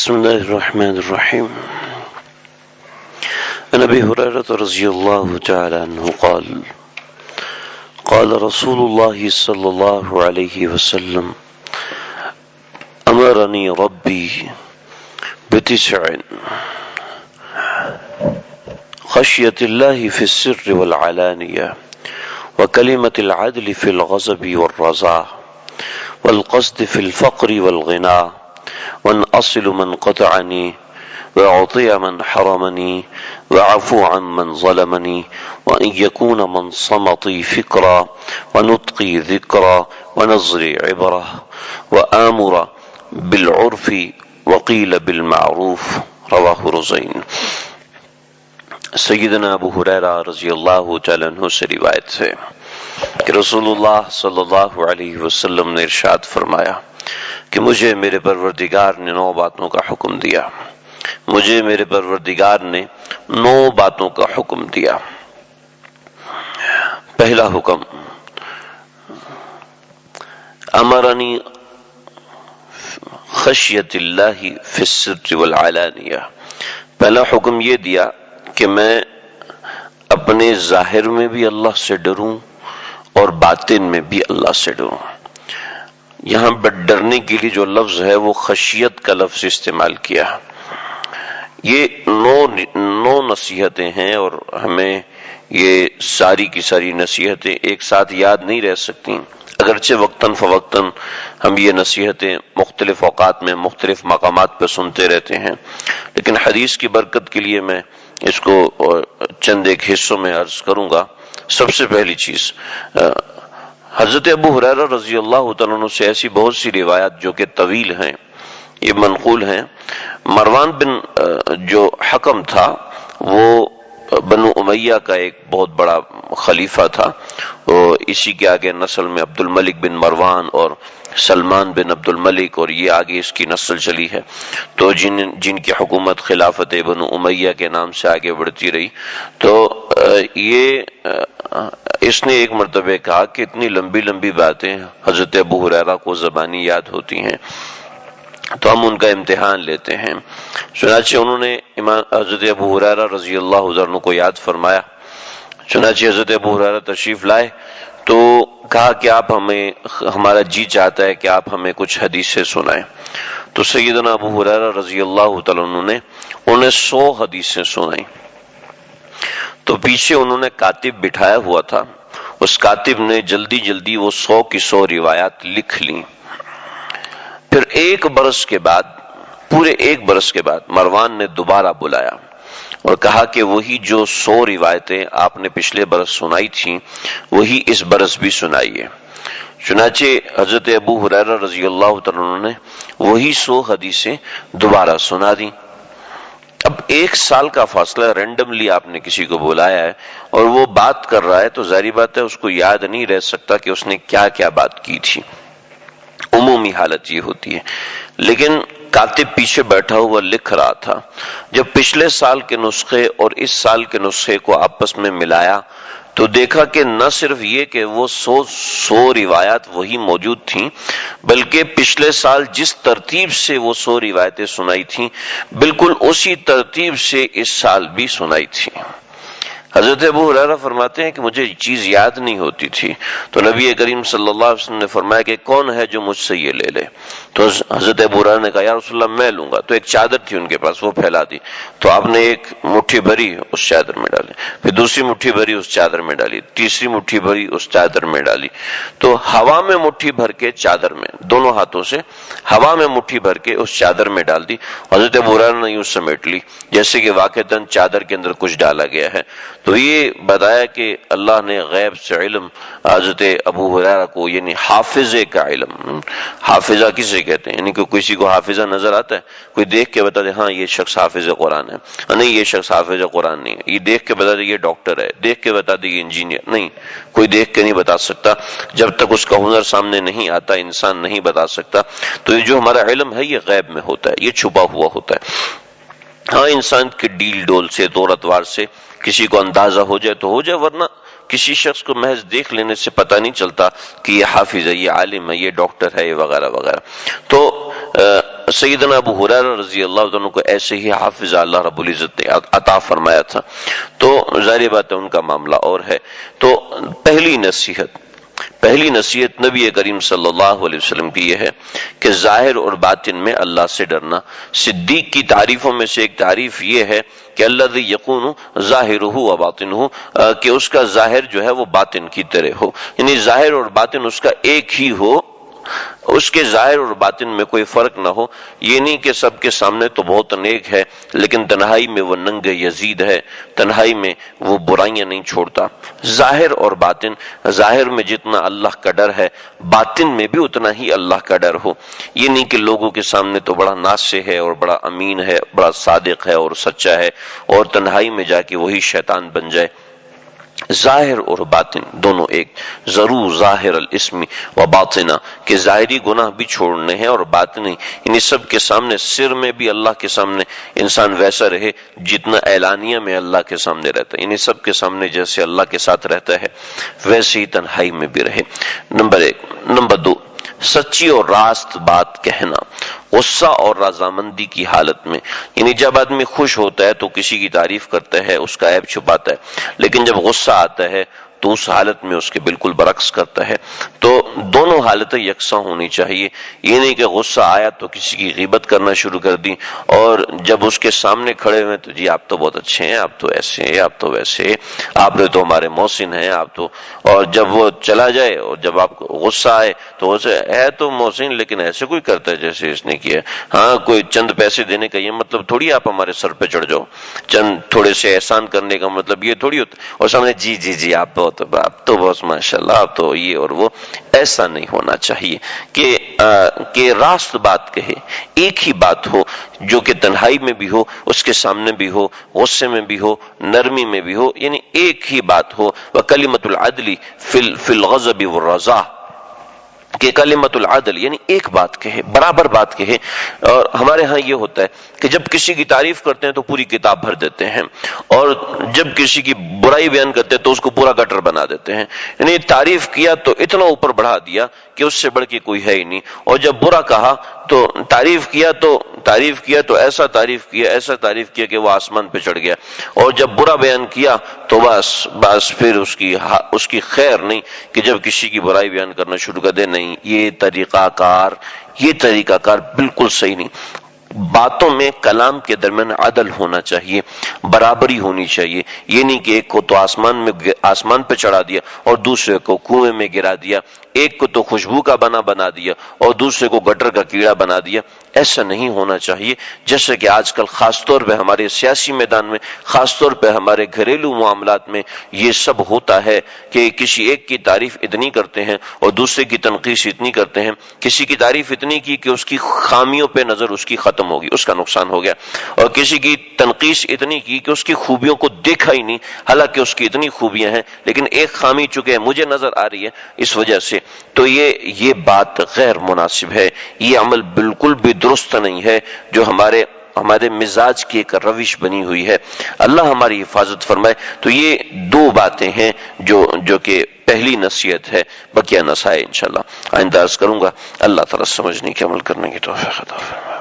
بسم الله الرحمن الرحيم. عن أبي هريرة رضي الله تعالى عنه قال قال رسول الله صلى الله عليه وسلم أمرني ربي بتسع خشية الله في السر والعلانية وكلمة العدل في الغضب والرضا والقصد في الفقر والغنى وأن أصل من قطعني وأعطي من حرمني وعفو عن من ظلمني وأن يكون من صمتي فكرا ونطقي ذكرا ونظري عبرة وآمر بالعرف وقيل بالمعروف رواہ رزین۔ سیدنا ابو ہریرہ رضی اللہ تعالیٰ عنہ سے روایت ہے کہ رسول اللہ صلی اللہ علیہ وسلم نے ارشاد فرمایا کہ مجھے میرے پروردگار نے 9 باتوں کا حکم دیا، مجھے میرے پروردگار نے 9 باتوں کا حکم دیا۔ پہلا حکم امرنی خشیت اللہ فی السر والعلانیہ، پہلا حکم یہ دیا کہ میں اپنے ظاہر میں بھی اللہ سے ڈروں اور باطن میں بھی اللہ سے ڈروں۔ یہاں پر ڈرنے کے لیے جو لفظ ہے وہ خشیت کا لفظ استعمال کیا۔ یہ 9 نصیحتیں ہیں اور ہمیں یہ ساری کی ساری نصیحتیں ایک ساتھ یاد نہیں رہ سکتی، اگرچہ وقتاً فوقتاً ہم یہ نصیحتیں مختلف اوقات میں مختلف مقامات پہ سنتے رہتے ہیں، لیکن حدیث کی برکت کے لیے میں اس کو چند ایک حصوں میں عرض کروں گا۔ سب سے پہلی چیز، حضرت ابو ہریرہ رضی اللہ تعالیٰ عنہ سے ایسی بہت سی روایات جو کہ طویل ہیں، یہ منقول ہیں۔ مروان بن جو حکم تھا وہ بنو امیہ کا ایک بہت بڑا خلیفہ تھا، اسی کے آگے نسل میں عبد الملک بن مروان اور سلمان بن عبد الملک، اور یہ آگے اس کی نسل چلی ہے، تو جن کی حکومت خلافت بنو امیہ کے نام سے آگے بڑھتی رہی۔ تو یہ اس نے ایک مرتبہ کہا کہ اتنی لمبی لمبی باتیں حضرت ابو ہریرہ کو زبانی یاد ہوتی ہیں، تو ہم ان کا امتحان لیتے ہیں۔ چنانچہ انہوں نے حضرت ابو ہریرہ رضی اللہ عنہ کو یاد فرمایا۔ چنانچہ حضرت ابو ہریرہ تشریف لائے تو کہا کہ آپ ہمارا جی چاہتا ہے کہ آپ ہمیں کچھ حدیثیں سنائیں۔ تو سیدنا ابو ہریرہ رضی اللہ تعالیٰ عنہ نے انہیں 100 حدیثیں سنائیں۔ تو پیچھے انہوں نے کاتب بٹھایا ہوا تھا، اس کاتب نے جلدی جلدی وہ 100 کی 100 روایات لکھ لیں۔ پھر پورے ایک برس کے بعد مروان نے دوبارہ بلایا اور کہا کہ وہی جو 100 روایتیں آپ نے پچھلے برس سنائی تھیں وہی اس برس بھی سنائیے۔ چنانچہ حضرت ابو ہریرہ رضی اللہ عنہ نے وہی 100 حدیثیں دوبارہ سنا دیں۔ اب 1 سال کا فاصلہ، رینڈملی آپ نے کسی کو بلایا ہے اور وہ بات کر رہا ہے، تو ظاہری بات ہے اس کو یاد نہیں رہ سکتا کہ اس نے کیا کیا بات کی تھی، عمومی حالت یہ ہوتی ہے۔ لیکن کاتب پیچھے بیٹھا ہوا لکھ رہا تھا۔ جب پچھلے سال کے نسخے اور اس سال کے نسخے کو آپس میں ملایا تو دیکھا کہ نہ صرف یہ کہ وہ 100 روایات وہی موجود تھیں، بلکہ پچھلے سال جس ترتیب سے وہ 100 روایتیں سنائی تھیں بالکل اسی ترتیب سے اس سال بھی سنائی تھیں۔ حضرت ابو ہریرہ فرماتے ہیں کہ مجھے چیز یاد نہیں ہوتی تھی، تو نبی کریم صلی اللہ علیہ وسلم نے فرمایا کہ کون ہے جو مجھ سے یہ لے لے؟ تو حضرت ابو ہریرہ نے کہا یا رسول اللہ میں لوں گا۔ تو ایک چادر تھی ان کے پاس، وہ پھیلا دی، تو آپ نے ایک مٹھی بھری اس چادر میں ڈالی، پھر دوسری مٹھی بھری اس چادر میں ڈالی، تیسری مٹھی بھری اس چادر میں ڈالی، تو ہوا میں مٹھی بھر کے چادر میں، دونوں ہاتھوں سے ہوا میں مٹھی بھر کے اس چادر میں ڈال دی۔ حضرت ابو ہریرہ نے یوں سمیٹ لی جیسے کہ واقعتاً چادر کے اندر کچھ ڈالا گیا ہے۔ تو یہ بتایا کہ اللہ نے غیب سے علم حضرت ابو ہریرہ کو، یعنی حافظے کا علم، حافظہ کسے کہتے ہیں؟ یعنی کہ کسی کو حافظہ نظر آتا ہے، کوئی دیکھ کے بتا دے ہاں یہ شخص حافظ قرآن ہے، نہیں یہ شخص حافظ قرآن نہیں ہے، یہ دیکھ کے بتا دے یہ ڈاکٹر ہے، دیکھ کے بتا دے یہ انجینئر، نہیں، کوئی دیکھ کے نہیں بتا سکتا، جب تک اس کا ہنر سامنے نہیں آتا انسان نہیں بتا سکتا۔ تو یہ جو ہمارا علم ہے یہ غیب میں ہوتا ہے، یہ چھپا ہوا ہوتا ہے۔ ہاں انسان کے ڈیل ڈول سے، دور اتوار سے کسی کو اندازہ ہو جائے تو ہو جائے، ورنہ کسی شخص کو محض دیکھ لینے سے پتہ نہیں چلتا کہ یہ حافظ ہے، یہ عالم ہے، یہ ڈاکٹر ہے، یہ وغیرہ وغیرہ۔ تو سیدنا ابو ہریرہ رضی اللہ عنہ کو ایسے ہی حافظ اللہ رب العزت نے عطا فرمایا تھا، تو ظاہر بات ہے ان کا معاملہ اور ہے۔ تو پہلی نصیحت نبی کریم صلی اللہ علیہ وسلم کی یہ ہے کہ ظاہر اور باطن میں اللہ سے ڈرنا۔ صدیق کی تعریفوں میں سے ایک تعریف یہ ہے کہ الذی یکون ظاہرہ و باطنہ، کہ اس کا ظاہر جو ہے وہ باطن کی طرح ہو، یعنی ظاہر اور باطن اس کا ایک ہی ہو، اس کے ظاہر اور باطن میں کوئی فرق نہ ہو۔ یہ نہیں کہ سب کے سامنے تو بہت نیک ہے لیکن تنہائی میں وہ ننگ یزید ہے، تنہائی میں وہ برائیاں نہیں چھوڑتا۔ ظاہر اور باطن، ظاہر میں جتنا اللہ کا ڈر ہے باطن میں بھی اتنا ہی اللہ کا ڈر ہو۔ یہ نہیں کہ لوگوں کے سامنے تو بڑا ناصح ہے اور بڑا امین ہے، بڑا صادق ہے اور سچا ہے، اور تنہائی میں جا کے وہی شیطان بن جائے۔ ظاہر اور باطن دونوں ایک، ضرور ظاہر الاسم و باطنہ، کہ ظاہری گناہ بھی چھوڑنے ہیں اور باطنی، یعنی سب کے سامنے، سر میں بھی اللہ کے سامنے انسان ویسا رہے جتنا اعلانیہ میں اللہ کے سامنے رہتا ہے، یعنی سب کے سامنے جیسے اللہ کے ساتھ رہتا ہے ویسے ہی تنہائی میں بھی رہے۔ نمبر 1۔ نمبر 2، سچی اور راست بات کہنا، غصہ اور رضامندی کی حالت میں، یعنی جب آدمی خوش ہوتا ہے تو کسی کی تعریف کرتا ہے، اس کا عیب چھپاتا ہے، لیکن جب غصہ آتا ہے تو اس حالت میں اس کے بالکل برعکس کرتا ہے۔ تو دونوں حالتیں یکساں ہونی چاہیے، یہ نہیں کہ غصہ آیا تو کسی کی غیبت کرنا شروع کر دی، اور جب اس کے سامنے کھڑے ہوئے تو جی آپ تو بہت اچھے ہیں، آپ تو ایسے ہیں، آپ تو ویسے، آپ نے تو ہمارے محسن ہیں، آپ تو، اور جب وہ چلا جائے اور جب آپ کو غصہ آئے تو اسے ہے تو محسن لیکن ایسے کوئی کرتا ہے جیسے اس نے کیا، ہاں کوئی چند پیسے دینے کا یہ مطلب تھوڑی آپ ہمارے سر پہ چڑھ جاؤ، چند تھوڑے سے احسان کرنے کا مطلب یہ تھوڑی ہوتا، اور سامنے جی جی جی آپ تو بہت ماشاءاللہ آپ تو یہ اور وہ، ایسا نہیں ہونا چاہیے کہ راست بات کہے، ایک ہی بات ہو جو کہ تنہائی میں بھی ہو، اس کے سامنے بھی ہو، غصے میں بھی ہو، نرمی میں بھی ہو، یعنی ایک ہی بات ہو۔ وَكَلِمَةُ الْعَدْلِ فِي الْغَضَبِ وَالرَّضَا، کہ کلمۃ العدل یعنی ایک بات کہے، برابر بات کہے۔ اور ہمارے ہاں یہ ہوتا ہے کہ جب کسی کی تعریف کرتے ہیں تو پوری کتاب بھر دیتے ہیں، اور جب کسی کی برائی بیان کرتے ہیں تو اس کو پورا گٹر بنا دیتے ہیں، یعنی تعریف کیا تو اتنا اوپر بڑھا دیا کہ اس سے بڑھ کے کوئی ہے ہی نہیں، اور جب برا کہا تو تعریف کیا تو ایسا تعریف کیا کہ وہ آسمان پہ چڑھ گیا، اور جب برا بیان کیا تو بس پھر اس کی خیر نہیں کہ جب کسی کی برائی بیان کرنا شروع کر دے۔ نہیں، یہ طریقہ کار بالکل صحیح نہیں۔ باتوں میں، کلام کے درمیان عدل ہونا چاہیے، برابری ہونی چاہیے، یہ نہیں کہ ایک کو تو آسمان پہ چڑھا دیا اور دوسرے کو کنویں میں گرا دیا، ایک کو تو خوشبو کا بنا دیا اور دوسرے کو گٹر کا کیڑا بنا دیا، ایسا نہیں ہونا چاہیے۔ جیسے کہ آج کل خاص طور پہ ہمارے سیاسی میدان میں، خاص طور پہ ہمارے گھریلو معاملات میں یہ سب ہوتا ہے کہ کسی ایک کی تعریف اتنی کرتے ہیں اور دوسرے کی تنقیص اتنی کرتے ہیں، کسی کی تعریف اتنی کی کہ اس کی خامیوں پہ نظر اس کی ختم ہوگی، اس کا نقصان ہو گیا، اور کسی کی تنقیص اتنی کی کہ اس کی خوبیوں کو دیکھا ہی نہیں، حالانکہ اس کی اتنی خوبیاں ہیں لیکن ایک خامی چکے مجھے نظر آ رہی ہے اس وجہ سے، تو یہ بات غیر مناسب ہے، یہ عمل بالکل بھی درست نہیں ہے جو ہمارے مزاج کی ایک روش بنی ہوئی ہے۔ اللہ ہماری حفاظت فرمائے۔ تو یہ دو باتیں ہیں جو کہ پہلی نصیحت ہے، بقیہ نصائح انشاءاللہ آئندہ عرض کروں گا۔ اللہ تعالیٰ سمجھنے کی، عمل کرنے کی توفیق عطا فرمائے۔